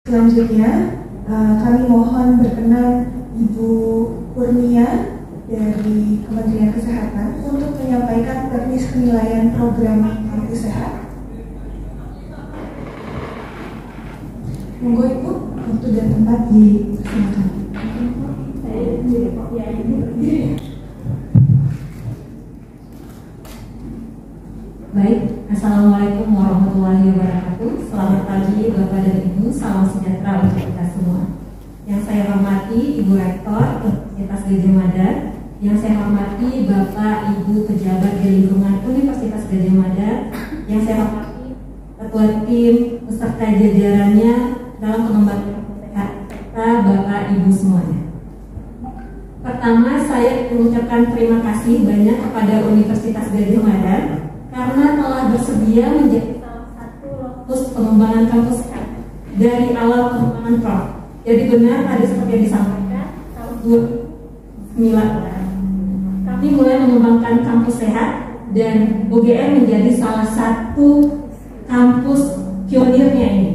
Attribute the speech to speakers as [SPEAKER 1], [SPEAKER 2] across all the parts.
[SPEAKER 1] Selanjutnya, kami mohon berkenan Ibu Kurnia dari Kementerian Kesehatan untuk menyampaikan teknis penilaian program Kampus Sehat. Monggo Ibu, waktu dan tempat dipersilakan.
[SPEAKER 2] Baik, Assalamualaikum warahmatullahi wabarakatuh. Selamat pagi Bapak dan Ibu, salam sejahtera untuk kita semua. Yang saya hormati Ibu Rektor Universitas Gadjah Mada, yang saya hormati Bapak Ibu pejabat di lingkungan Universitas Gadjah Mada, yang saya hormati Ketua Tim beserta jajarannya dalam pengembangan sehat serta Bapak Ibu semuanya. Pertama, saya mengucapkan terima kasih banyak kepada Universitas Gadjah Mada karena telah bersedia menjadi salah satu lokus pengembangan kampus sehat dari awal pengembangan Prof. Jadi benar tadi seperti yang disampaikan, tahun 2009 kami mulai mengembangkan kampus sehat dan UGM menjadi salah satu kampus pionirnya ini.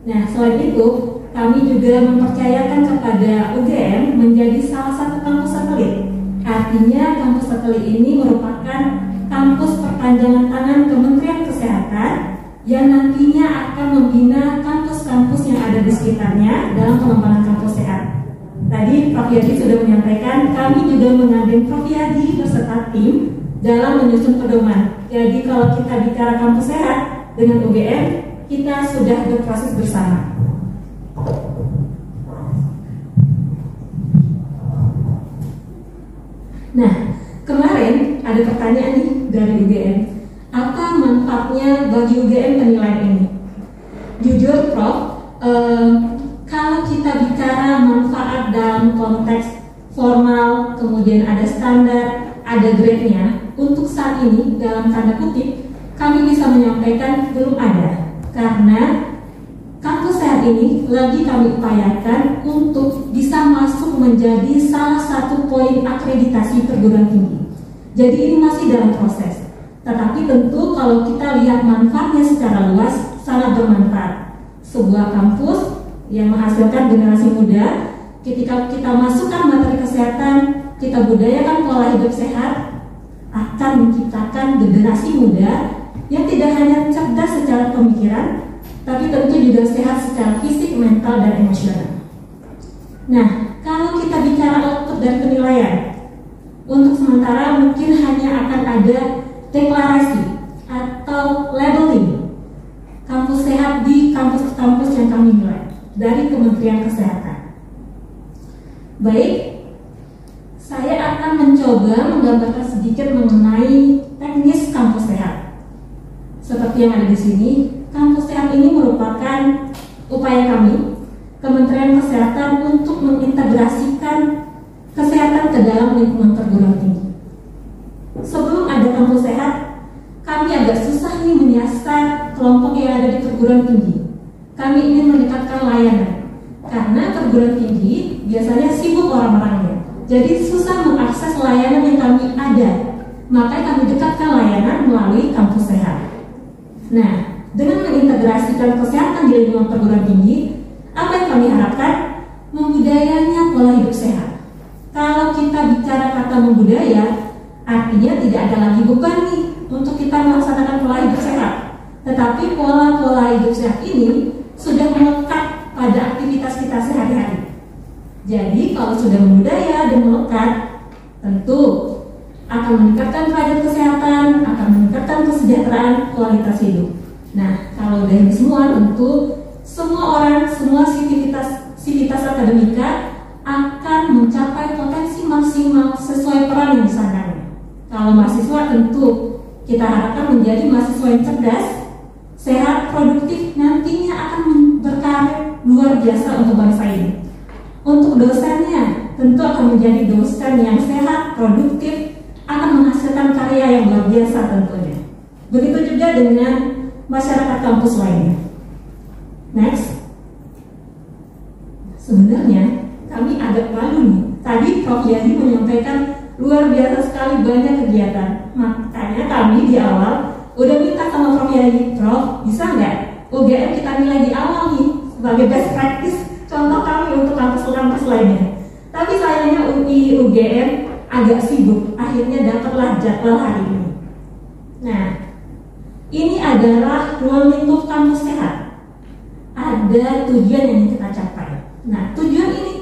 [SPEAKER 2] Nah, selain itu kami juga mempercayakan kepada UGM menjadi salah satu kampus satelit. Artinya kampus satelit ini merupakan kampus perpanjangan tangan Kementerian Kesehatan yang nantinya akan membina kampus-kampus yang ada di sekitarnya dalam pengembangan kampus sehat. Tadi Prof. Yadi sudah menyampaikan, kami juga menggandeng Prof. Yadi beserta tim dalam menyusun pedoman. Jadi kalau kita bicara kampus sehat dengan UGM, kita sudah berproses bersama. Nah, kemarin ada pertanyaan nih dari UGM, apa manfaatnya bagi UGM penilaian ini? Jujur Prof, kalau kita bicara manfaat dalam konteks formal, kemudian ada standar, ada grade-nya, untuk saat ini dalam tanda kutip kami bisa menyampaikan belum ada, karena kampus sehat ini lagi kami upayakan untuk bisa masuk menjadi salah satu poin akreditasi perguruan tinggi. Jadi ini masih dalam proses. Tetapi tentu kalau kita lihat manfaatnya secara luas, sangat bermanfaat. Sebuah kampus yang menghasilkan generasi muda, ketika kita masukkan materi kesehatan, kita budayakan pola hidup sehat, akan menciptakan generasi muda yang tidak hanya cerdas secara pemikiran, tapi tentu juga sehat secara fisik, mental, dan emosional. Nah, kalau kita bicara output dan penilaian, untuk sementara mungkin hanya akan ada deklarasi atau labeling kampus sehat di kampus-kampus yang kami nilai dari Kementerian Kesehatan. Baik, saya akan mencoba menggambarkan sedikit mengenai teknis kampus sehat. Seperti yang ada di sini, kampus sehat ini merupakan upaya kami, Kementerian Kesehatan, untuk mengintegrasikan kesehatan ke dalam lingkungan perguruan tinggi. Sebelum ada kampus sehat, kami agak susah nih menyasar kelompok yang ada di perguruan tinggi. Kami ingin meningkatkan layanan, karena perguruan tinggi biasanya sibuk orang-orangnya. Jadi susah mengakses layanan yang kami ada. Maka kami dekatkan layanan melalui kampus sehat. Nah, dengan mengintegrasikan kesehatan di lingkungan perguruan tinggi, apa yang kami harapkan? Membudayanya pola hidup sehat. Kalau kita bicara kata membudaya, artinya tidak ada lagi beban nih untuk kita melaksanakan pola hidup sehat. Tetapi pola-pola hidup sehat ini sudah melekat pada aktivitas kita sehari-hari. Jadi kalau sudah membudaya dan melekat, tentu akan meningkatkan derajat kesehatan, akan meningkatkan kesejahteraan, kualitas hidup. Nah, kalau dari semua, tentu semua orang, semua sivitas akademika akan mencapai potensi maksimal sesuai peran yang disangkanya. Kalau mahasiswa, tentu kita harapkan menjadi mahasiswa yang cerdas, sehat, produktif, nantinya akan berkarir luar biasa untuk bangsa ini. Untuk dosennya, tentu akan menjadi dosen yang sehat, produktif, akan menghasilkan karya yang luar biasa tentunya. Begitu juga dengan masyarakat kampus lainnya. Next. Sebenarnya kami agak malu nih. Tadi Prof. Yadi menyampaikan luar biasa sekali banyak kegiatan. Makanya kami di awal udah minta sama Prof. Yadi, Prof, bisa nggak UGM kita nilai di awal nih sebagai best practice contoh kami untuk kampus-kampus lainnya. Tapi sayangnya UI UGM agak sibuk, akhirnya dapatlah jadwal hari ini. Nah, ini adalah ruang lingkup kampus sehat. Ada tujuan yang ingin kita capai. Nah, tujuan ini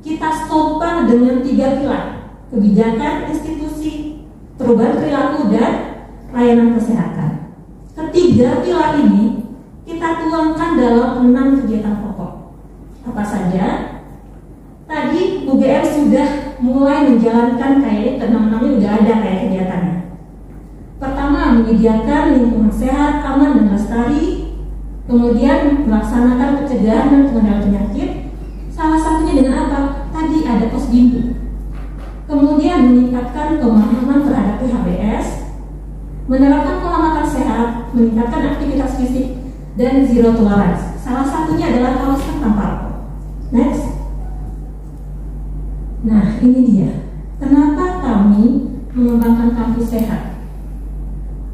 [SPEAKER 2] kita stopkan dengan 3 pilar: kebijakan institusi, perubahan perilaku, dan layanan kesehatan. Ketiga pilar ini kita tuangkan dalam 6 kegiatan pokok. Apa saja? Tadi UGM sudah mulai menjalankan kayak ke-6-nya udah ada kayak kegiatannya. Pertama, menyediakan lingkungan sehat, aman, dan lestari. Kemudian melaksanakan pencegahan dan pengendalian penyakit. Salah satunya dengan apa? Tadi ada posbindu. Kemudian meningkatkan pemahaman terhadap PHBS, menerapkan pola makan sehat, meningkatkan aktivitas fisik, dan zero tolerance. Salah satunya adalah kawasan tanpa rokok. Next. Nah, ini dia. Kenapa kami mengembangkan kampus sehat?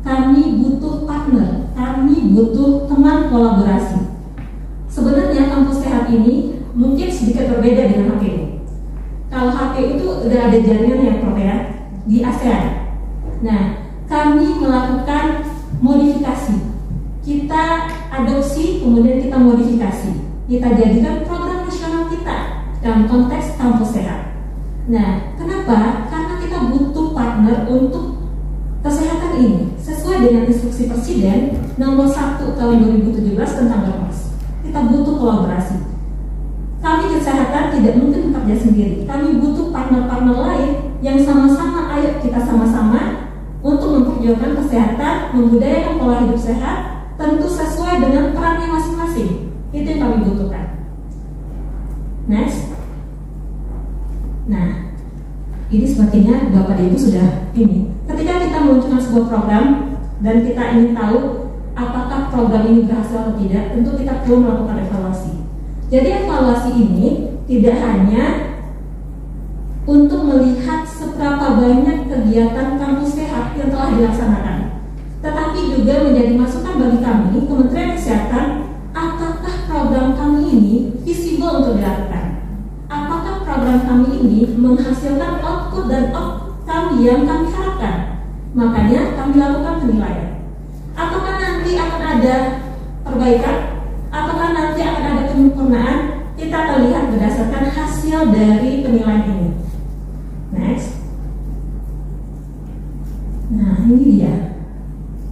[SPEAKER 2] Kami butuh partner, kami butuh teman kolaborasi. Sebenarnya kampus sehat ini mungkin sedikit berbeda dengan HPU. Kalau HPU itu udah ada jaringan ya Prof ya, di ASEAN. Nah, kami melakukan modifikasi. Kita adopsi, kemudian kita modifikasi. Kita jadikan program nasional kita dalam konteks kampus sehat. Nah, kenapa? Karena kita butuh partner untuk kesehatan ini sesuai dengan instruksi Presiden nomor 1 tahun 2017 tentang Dokes. Kita butuh kolaborasi. Kami kesehatan tidak mungkin bekerja sendiri. Kami butuh partner-partner lain yang sama-sama, ayo kita sama-sama untuk memperjuangkan kesehatan, membudayakan pola hidup sehat, tentu sesuai dengan perannya masing-masing. Itu yang kami butuhkan. Next. Nah, ini sepertinya Bapak dan Ibu sudah ini. Ketika kita meluncurkan sebuah program dan kita ingin tahu apakah program ini berhasil atau tidak, tentu kita perlu melakukan evaluasi. Jadi evaluasi ini tidak hanya untuk melihat seberapa banyak kegiatan kampus sehat yang telah dilaksanakan, tetapi juga menjadi masukan bagi kami, Kementerian Kesehatan, apakah program kami ini visible untuk dilakukan. Apakah program kami ini menghasilkan output dan outcome yang kami harapkan? Makanya kami lakukan penilaian. Apakah nanti akan ada perbaikan? Apakah nanti akan ada penyempurnaan? Kita akan lihat berdasarkan hasil dari penilaian ini. Next. Nah, ini dia.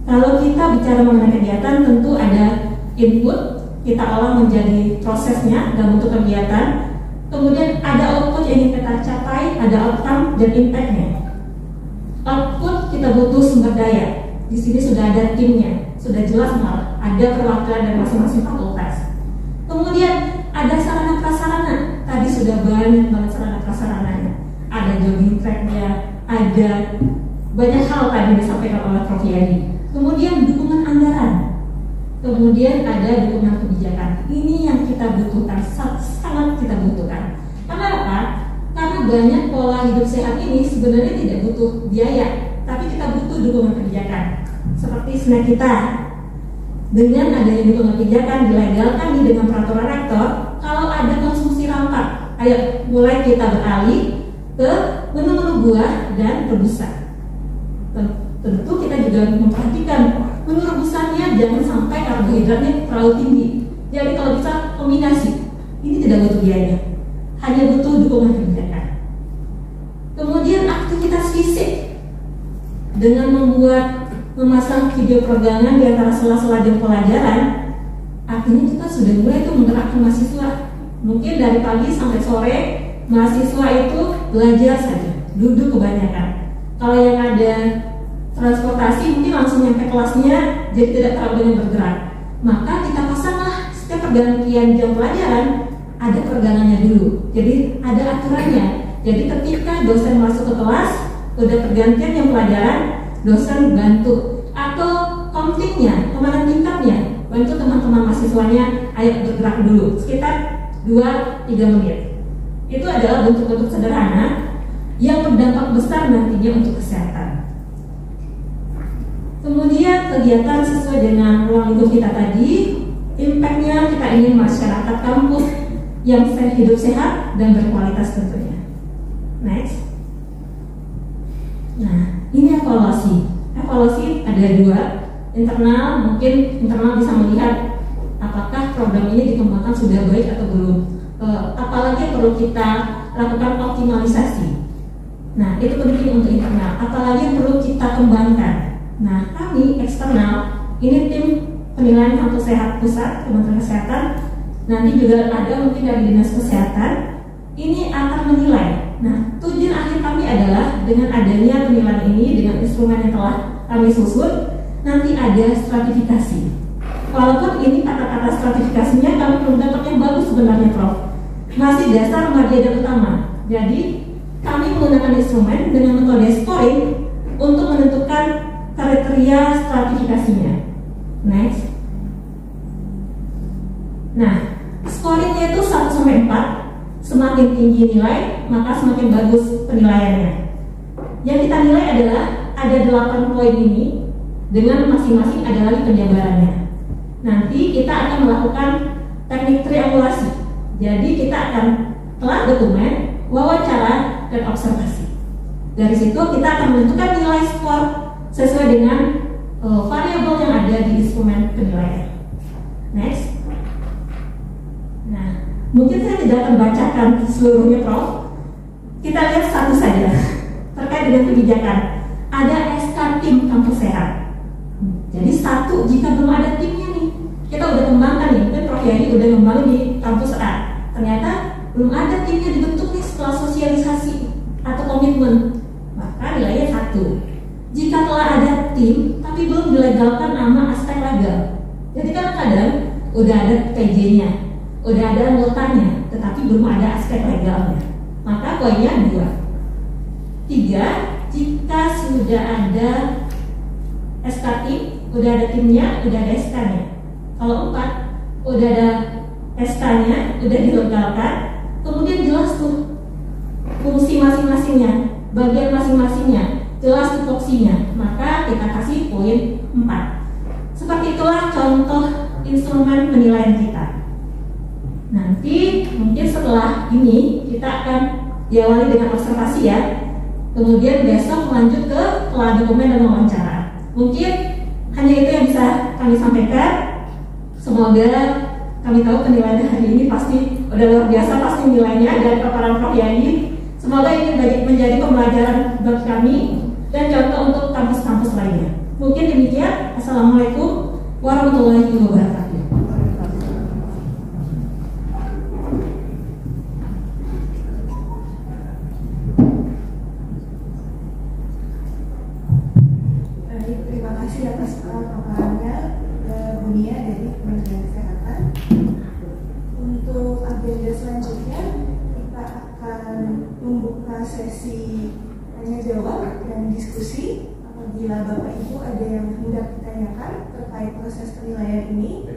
[SPEAKER 2] Kalau kita bicara mengenai kegiatan, tentu ada input, kita olah menjadi prosesnya dalam bentuk kegiatan. Kemudian ada output yang ingin kita capai, ada outcome dan impact-nya. Output kita butuh sumber daya. Di sini sudah ada timnya, sudah jelas malah ada perwakilan dari masing-masing fakultas. Kemudian ada sarana prasarana. Tadi sudah banyak banget sarana prasarananya. Ada jogging track-nya, ada banyak hal tadi disampaikan oleh Prof Yani. Kemudian dukungan anggaran. Kemudian ada dukungan kebijakan. Ini yang kita butuhkan, sangat kita butuhkan. Karena apa? Karena banyak pola hidup sehat ini sebenarnya tidak butuh biaya, tapi kita butuh dukungan kebijakan. Seperti snack kita. Dengan adanya dukungan kebijakan dilegalkan dengan peraturan rektor, kalau ada konsumsi rampak, ayo mulai kita beralih ke menu-menu buah dan rebusan. Tentu kita juga memperhatikan menu rebusannya jangan sampai karbohidratnya terlalu tinggi. Jadi kalau bisa kombinasi, ini tidak butuh biaya, hanya butuh dukungan kebijakan. Kemudian aktivitas fisik dengan memasang video peregangan di antara sela-sela jam pelajaran, artinya kita sudah mulai itu menggerakkan mahasiswa. Mungkin dari pagi sampai sore mahasiswa itu belajar saja, duduk kebanyakan. Kalau yang ada transportasi mungkin langsung nyampe kelasnya, jadi tidak terlalu banyak bergerak. Maka kita pasanglah setiap pergantian jam pelajaran ada peregangannya dulu. Jadi ada aturannya. Jadi ketika dosen masuk ke kelas, udah pergantian jam pelajaran, dosen bantu atau komtingnya, komandan tingkatnya bantu teman-teman mahasiswanya, ayo bergerak dulu sekitar 2-3 menit. Itu adalah bentuk-bentuk sederhana yang berdampak besar nantinya untuk kesehatan. Kemudian kegiatan sesuai dengan ruang lingkup kita tadi, Impact-nya kita ingin masyarakat kampus yang hidup sehat dan berkualitas tentunya. Next. Nah, ini evaluasi. Evaluasi ada dua. Internal, mungkin internal bisa melihat apakah program ini dikembangkan sudah baik atau belum. Apalagi perlu kita lakukan optimalisasi. Nah, itu penting untuk internal. Apalagi yang perlu kita kembangkan. Nah, kami eksternal, ini tim penilaian kampus sehat pusat, Kementerian Kesehatan, nanti juga ada mungkin dari Dinas Kesehatan, ini akan menilai. Nah, tujuan akhir kami adalah dengan adanya penilaian ini, dengan instrumen yang telah kami susun, nanti ada stratifikasi. Walaupun ini kata-kata stratifikasinya kami belum dapat yang bagus sebenarnya, Prof. Masih dasar, media, dan utama. Jadi, kami menggunakan instrumen dengan metode scoring untuk menentukan kriteria stratifikasinya. Next. Nah, scoringnya itu 1-4. Semakin tinggi nilai, maka semakin bagus penilaiannya. Yang kita nilai adalah ada 8 poin ini, dengan masing-masing ada lagi penjabarannya. Nanti kita akan melakukan teknik triangulasi. Jadi kita akan telah dokumen, wawancara, dan observasi. Dari situ kita akan menentukan nilai skor sesuai dengan variabel yang ada di instrumen penilaian. Next. Nah, mungkin saya tidak akan bacakan seluruhnya, Prof. Kita lihat satu saja terkait dengan kebijakan. Ada SK tim kampus sehat. Jadi satu, jika belum ada timnya nih, kita udah kembangkan nih, mungkin Prof Yadi udah ngembangin di kampus A. Ternyata belum ada timnya dibentuk nih setelah sosialisasi atau komitmen, maka nilainya 1. Jika telah ada tim, tapi belum dilegalkan nama aspek legal. Jadi kadang-kadang udah ada PJ-nya, udah ada anggotanya, tetapi belum ada aspek legalnya, maka poinnya 2. 3, jika sudah ada SK tim, udah ada timnya, udah ada SK-nya. Kalau 4, udah ada SK-nya, udah dilegalkan, kemudian jelas tuh fungsi masing-masingnya, bagian masing-masingnya, jelas tupoksinya, maka kita kasih poin 4. Seperti itulah contoh instrumen penilaian kita. Nanti mungkin setelah ini kita akan diawali dengan observasi ya. Kemudian besok lanjut ke telah dokumen dan wawancara. Mungkin hanya itu yang bisa kami sampaikan. Semoga kami tahu penilaian hari ini pasti udah luar biasa, pasti nilainya dari paparan Prof Yadi. Semoga ini menjadi pembelajaran bagi kami dan contoh untuk kampus-kampus lainnya. Mungkin demikian. Assalamualaikum warahmatullahi wabarakatuh.
[SPEAKER 1] Terima kasih atas paparannya Bu Nia dari Kementerian Kesehatan. Untuk agenda selanjutnya kita akan membuka sesi tanya jawab dan diskusi. Apabila Bapak Ibu ada yang hendak ditanyakan terkait proses penilaian ini,